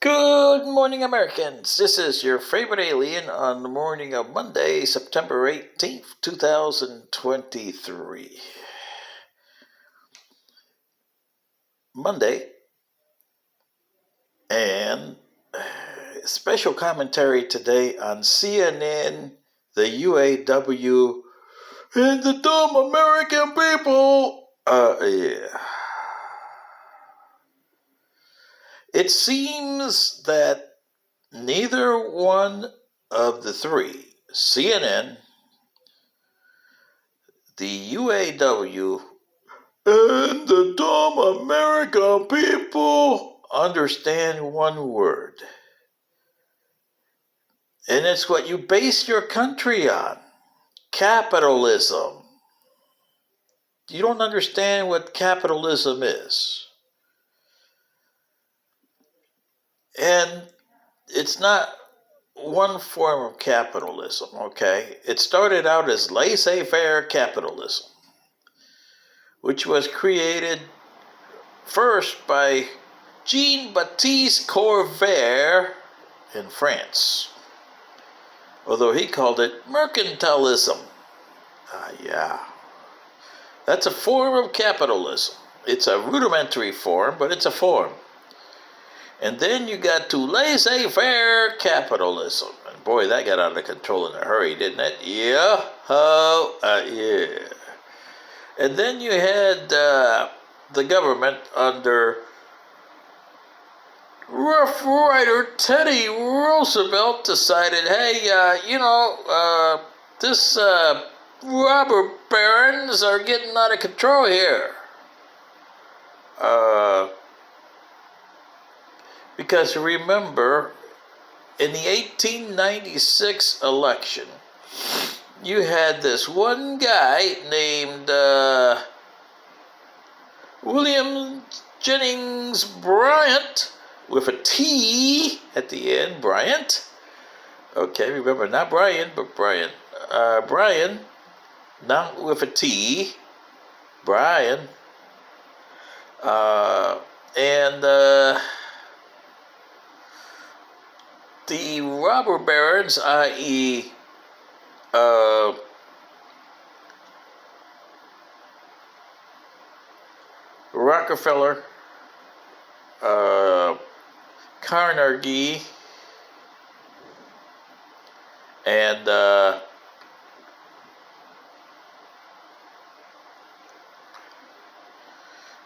Good morning, Americans. This is your favorite alien on the morning of Monday, September 18th, 2023. Monday, and special commentary today on CNN, the UAW, and the dumb American people. It seems that neither one of the three, CNN, the UAW, and the dumb American people, understand one word. And it's what you base your country on: capitalism. You don't understand what capitalism is. And it's not one form of capitalism, okay? It started out as laissez-faire capitalism, which was created first by Jean-Baptiste Corvair in France, although he called it mercantilism. Yeah. That's a form of capitalism. It's a rudimentary form, but it's a form. And then you got to laissez-faire capitalism. And boy, that got out of control in a hurry, didn't it? Yeah. Yeah. And then you had the government under Rough Rider Teddy Roosevelt decided, hey, this robber barons are getting out of control here. Because remember, in the 1896 election, you had this one guy named William Jennings Bryant, with a T at the end, Bryant. Okay, remember, not Brian, but Brian. Brian, not with a T, Brian. The robber barons, i.e., Rockefeller, Carnegie, and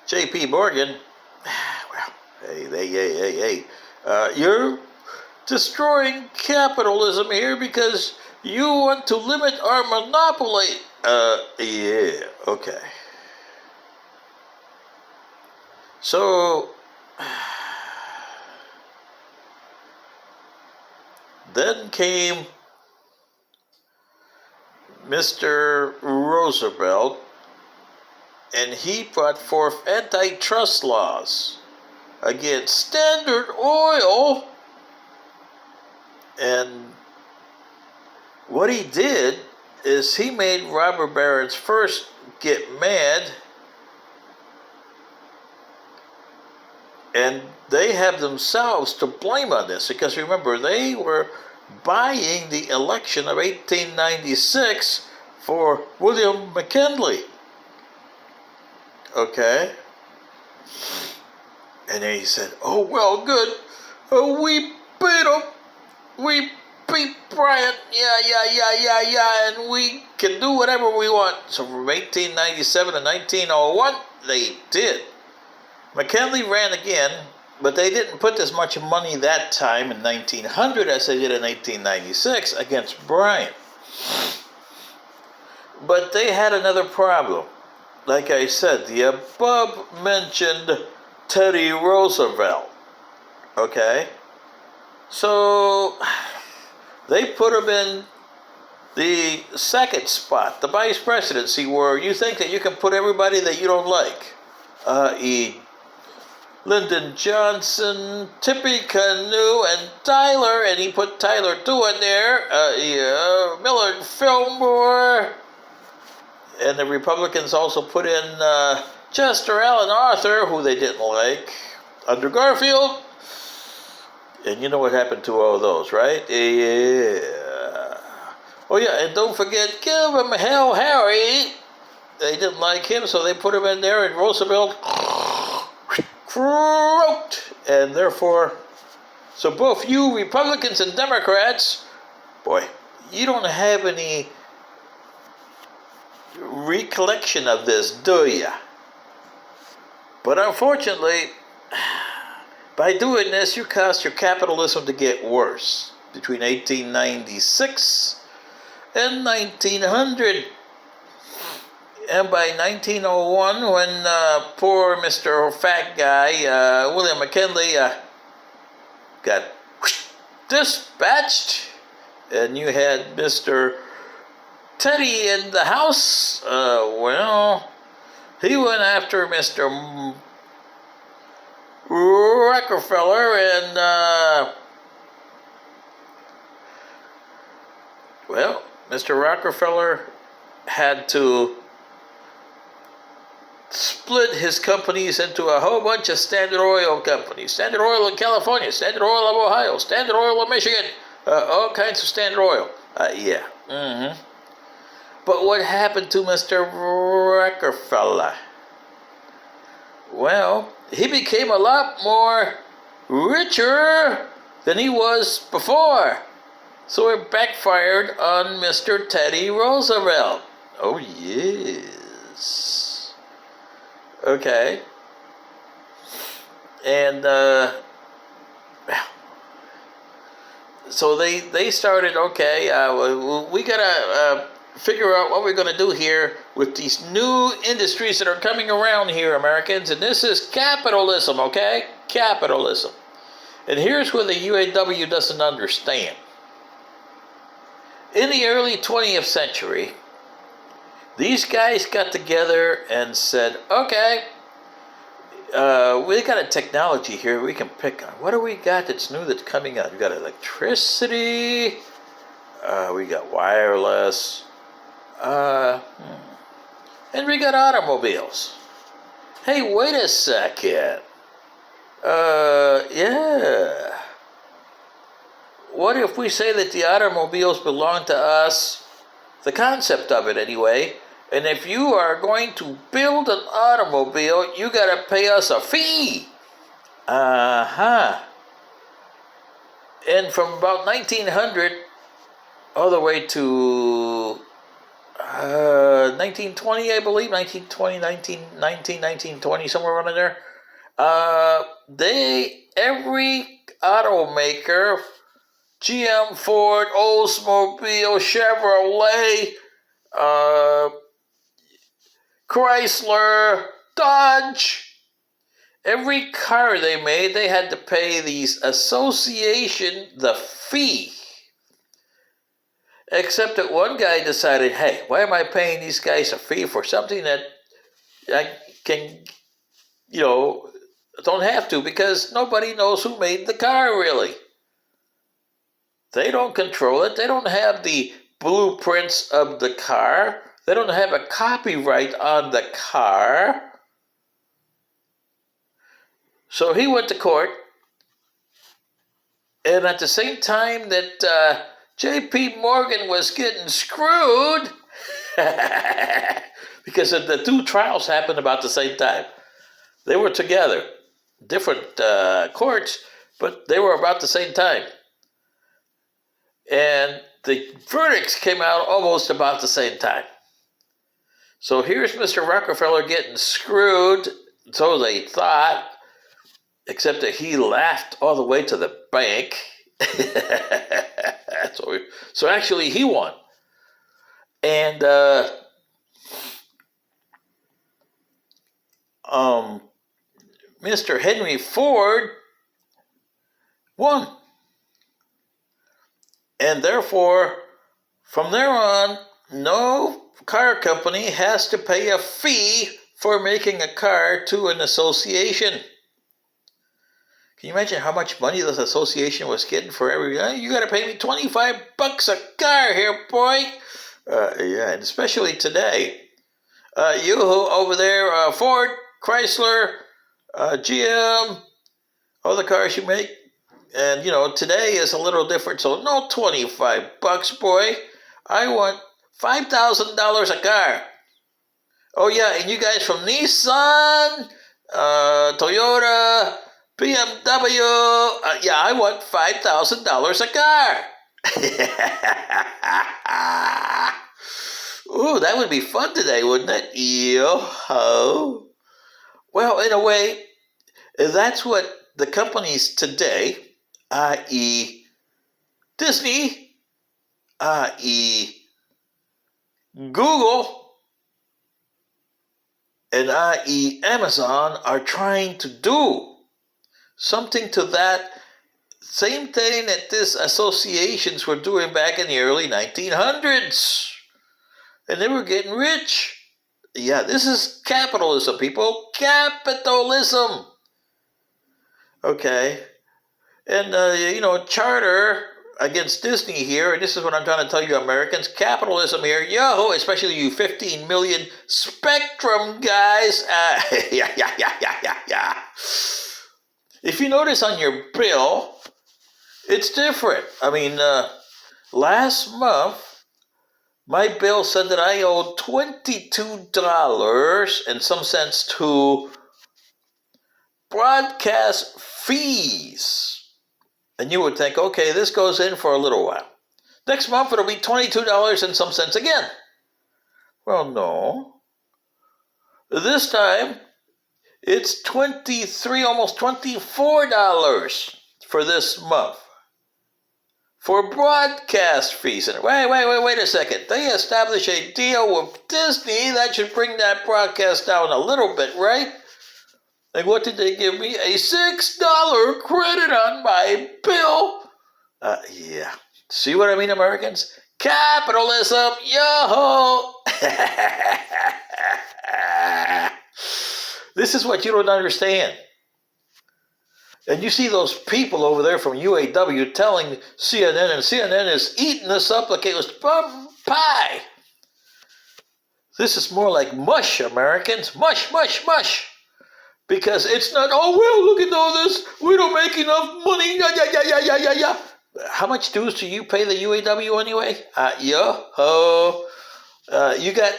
J.P. Morgan. Well, hey, you're destroying capitalism here because you want to limit our monopoly. Yeah, okay. So, then came Mr. Roosevelt, and he brought forth antitrust laws against Standard Oil. And what he did is he made robber barons first get mad, and they have themselves to blame on this, because remember, they were buying the election of 1896 for William McKinley. Okay? And then he said, oh, well, good. We beat him. We beat Bryant. Yeah. And we can do whatever we want. So from 1897 to 1901, they did. McKinley ran again, but they didn't put as much money that time in 1900 as they did in 1896 against Bryant. But they had another problem. Like I said, the above-mentioned Teddy Roosevelt. Okay? So, they put him in the second spot, the vice presidency, where you think that you can put everybody that you don't like. Lyndon Johnson, Tippy Canoe, and Tyler, and he put Tyler Doan there, Millard Fillmore, and the Republicans also put in Chester Alan Arthur, who they didn't like, under Garfield, And you know what happened to all those, right? Yeah. Oh yeah, and don't forget, give him hell, Harry. They didn't like him, so they put him in there, and Roosevelt croaked. And therefore, so both you Republicans and Democrats, boy, you don't have any recollection of this, do ya? But unfortunately, by doing this, you caused your capitalism to get worse between 1896 and 1900. And by 1901, when poor Mr. Fat Guy, William McKinley, got dispatched, and you had Mr. Teddy in the House, well, he went after Mr. Rockefeller, and, well, Mr. Rockefeller had to split his companies into a whole bunch of Standard Oil companies. Standard Oil in California, Standard Oil of Ohio, Standard Oil of Michigan, all kinds of Standard Oil. Yeah. Mm-hmm. But what happened to Mr. Rockefeller? Well, he became a lot more richer than he was before. So it backfired on Mr. Teddy Roosevelt. Oh, yes. Okay. And, so they started, okay, we gotta figure out what we're gonna do here with these new industries that are coming around here, Americans, and this is capitalism, okay? Capitalism. And here's where the UAW doesn't understand. In the early 20th century, these guys got together and said, okay, we got a technology here we can pick on. What do we got that's new that's coming out? We got electricity, we got wireless, and we got automobiles. Hey, wait a second. Yeah. What if we say that the automobiles belong to us? The concept of it, anyway. And if you are going to build an automobile, you got to pay us a fee. Uh-huh. And from about 1900 all the way to 1920, I believe, 1920, 1920, somewhere around there, every automaker, GM, Ford, Oldsmobile, Chevrolet, Chrysler, Dodge, every car they made, they had to pay these association the fee. Except that one guy decided, hey, why am I paying these guys a fee for something that I can, don't have to, because nobody knows who made the car, really. They don't control it. They don't have the blueprints of the car. They don't have a copyright on the car. So he went to court, and at the same time that J.P. Morgan was getting screwed, because the two trials happened about the same time. They were together, different courts, but they were about the same time. And the verdicts came out almost about the same time. So here's Mr. Rockefeller getting screwed, so they thought, except that he laughed all the way to the bank. So actually he won. And Mr. Henry Ford won. And therefore, from there on, no car company has to pay a fee for making a car to an association. Can you imagine how much money this association was getting for every... you got to pay me $25 a car here, boy. Yeah, and especially today. You over there, Ford, Chrysler, GM, all the cars you make, And, today is a little different. So no $25, boy. I want $5,000 a car. Oh, yeah. And you guys from Nissan, Toyota, BMW. Yeah, I want $5,000 a car. Ooh, that would be fun today, wouldn't it? Yo-ho. Well, in a way, that's what the companies today, i.e. Disney, i.e. Google, and i.e. Amazon are trying to do. Something to that same thing that these associations were doing back in the early 1900s. And they were getting rich. Yeah, this is capitalism, people. Capitalism. Okay. And, charter against Disney here, and this is what I'm trying to tell you Americans, capitalism here, yo, especially you 15 million Spectrum guys. Yeah. If you notice on your bill, it's different. I mean, last month, my bill said that I owed $22 and some cents to broadcast fees. And you would think, okay, this goes in for a little while. Next month, it'll be $22 and some cents again. Well, no. This time, it's $23, almost $24 for this month. For broadcast fees. And wait a second. They establish a deal with Disney that should bring that broadcast down a little bit, right? And what did they give me? A $6 credit on my bill. Yeah. See what I mean, Americans? Capitalism, yo-ho! This is what you don't understand. And you see those people over there from UAW telling CNN, and CNN is eating this up like it was pie. This is more like mush, Americans. Mush. Because it's not, oh, well, look at all this. We don't make enough money. Yeah. How much dues do you pay the UAW anyway? Yo-ho. You got,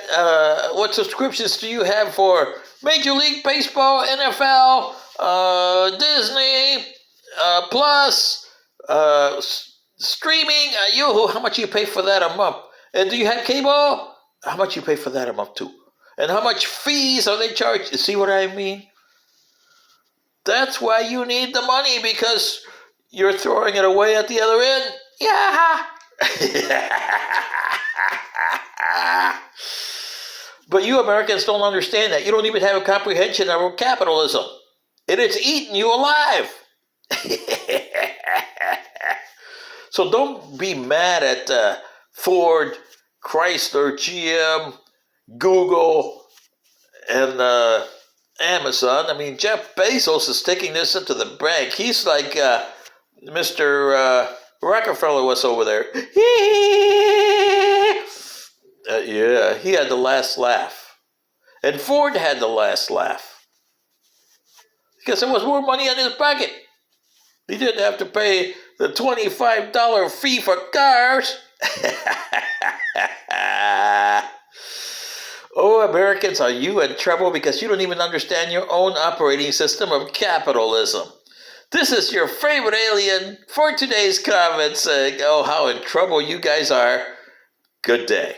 what subscriptions do you have for Major League Baseball, NFL, Disney, Plus, streaming? Yo-ho, how much you pay for that a month? And do you have cable? How much you pay for that a month too? And how much fees are they charged? You see what I mean? That's why you need the money, because you're throwing it away at the other end. Yeah. But you Americans don't understand that. You don't even have a comprehension of capitalism. And it's eating you alive. So don't be mad at Ford, Chrysler, GM, Google, and Amazon. I mean, Jeff Bezos is taking this into the bank. He's like Mr. Rockefeller was over there. Yeah, he had the last laugh. And Ford had the last laugh. Because there was more money in his pocket. He didn't have to pay the $25 fee for cars. Oh, Americans, are you in trouble because you don't even understand your own operating system of capitalism? This is your favorite alien for today's comment saying, oh, how in trouble you guys are. Good day.